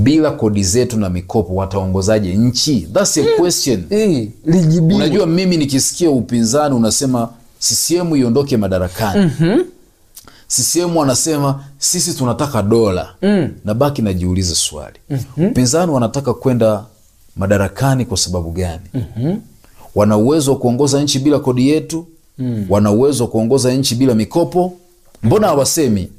bila kodi zetu na mikopo wataongozaje nchi? That's a question. Unajua mimi nikisikia upinzani unasema CCM iondoke madarakani. CCM wanasema sisi tunataka dola. Na baki najiuliza swali. Upinzani wanataka kwenda madarakani kwa sababu gani? Wana uwezo wa kuongoza nchi bila kodi yetu? Wana uwezo wa kuongoza nchi bila mikopo? Mbona hawasemi?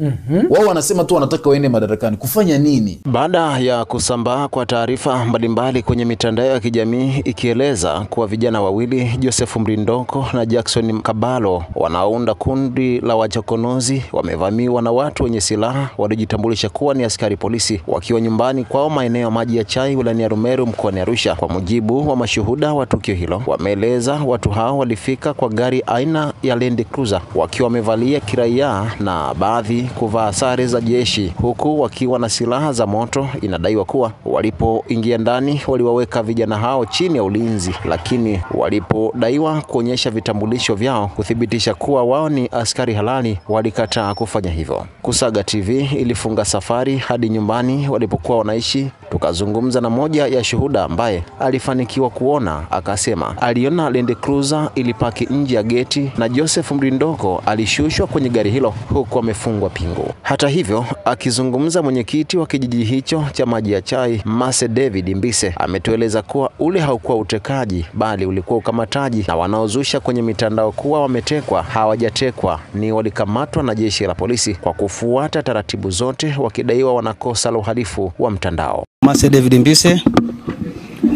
Wao wanasema tu wanataka waende madarakani. Kufanya nini? Baada ya kusambaa kwa taarifa mbalimbali kwenye mitandao ya kijamii ikieleza kuwa vijana wawili, Joseph Mrindoko na Jackson Kabalo, wanaounda kundi la wachokonozi, wamevamiwa na watu wenye silaha waliojitambulisha kuwa ni askari polisi wakiwa nyumbani kwao maeneo ya Maji ya Chai wilayani Rumeru mkoani Arusha. Kwa mujibu wa mashuhuda wa tukio hilo, wameeleza watu hao walifika kwa gari aina ya Land Cruiser wakiwa wamevalia kiraia na baadhi kuvaa sare za jeshi, huku wakiwa na silaha za moto. Inadaiwa kuwa walipoingia ndani waliwaweka vijana hao chini ya ulinzi, lakini walipodaiwa kuonyesha vitambulisho vyao kuthibitisha kuwa wao ni askari halali, walikataa kufanya hivyo. Kusaga TV ilifunga safari hadi nyumbani walipokuwa wanaishi. Tukazungumza na moja ya shuhuda ambaye alifanikiwa kuona, akasema aliona Land Cruiser ilipaki nje ya geti na Joseph Mrindoko alishushwa kwenye gari hilo huku amefungwa pingu. Hata hivyo, akizungumza mwenyekiti wa kijiji hicho cha Maji ya Chai, Mase David Mbise, ametueleza kuwa ule haukuwa utekaji bali ulikuwa ukamataji, na wanaozusha kwenye mitandao kuwa wametekwa hawajatekwa, ni walikamatwa na jeshi la polisi kwa kufuata taratibu zote, wakidaiwa wanakosa la uhalifu wa mtandao. Mase David Mbise,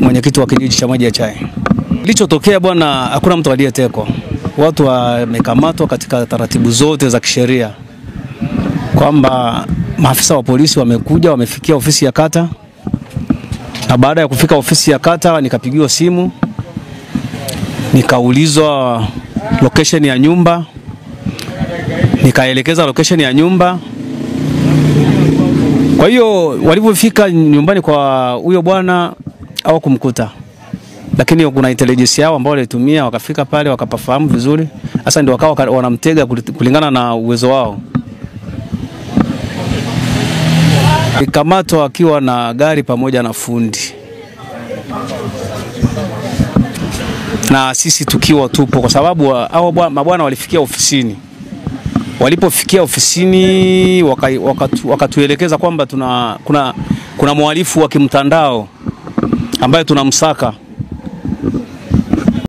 mwenyekiti wa kijiji cha Maji ya Chai. Kilichotokea bwana, hakuna mtu aliyetekwa. Watu wamekamatwa katika taratibu zote za kisheria. Kwamba maafisa wa polisi wamekuja, wamefikia ofisi ya kata. Na baada ya kufika ofisi ya kata nikapigiwa simu. Nikaulizwa location ya nyumba. Nikaelekeza location ya nyumba. Kwa hiyo walipofika nyumbani kwa huyo bwana hawakumkuta. Lakini kuna intelligence yao ambao walitumia, wakafika pale wakapafahamu vizuri. Sasa ndio wakawa wanamtega kulingana na uwezo wao. Nikamatwa akiwa na gari pamoja na fundi. Na sisi tukiwa tupo kwa sababu hao mabwana walifikia ofisini. Walipofikia ofisini wakatuelekeza kwamba kuna mhalifu wa kimtandao ambaye tunamsaka.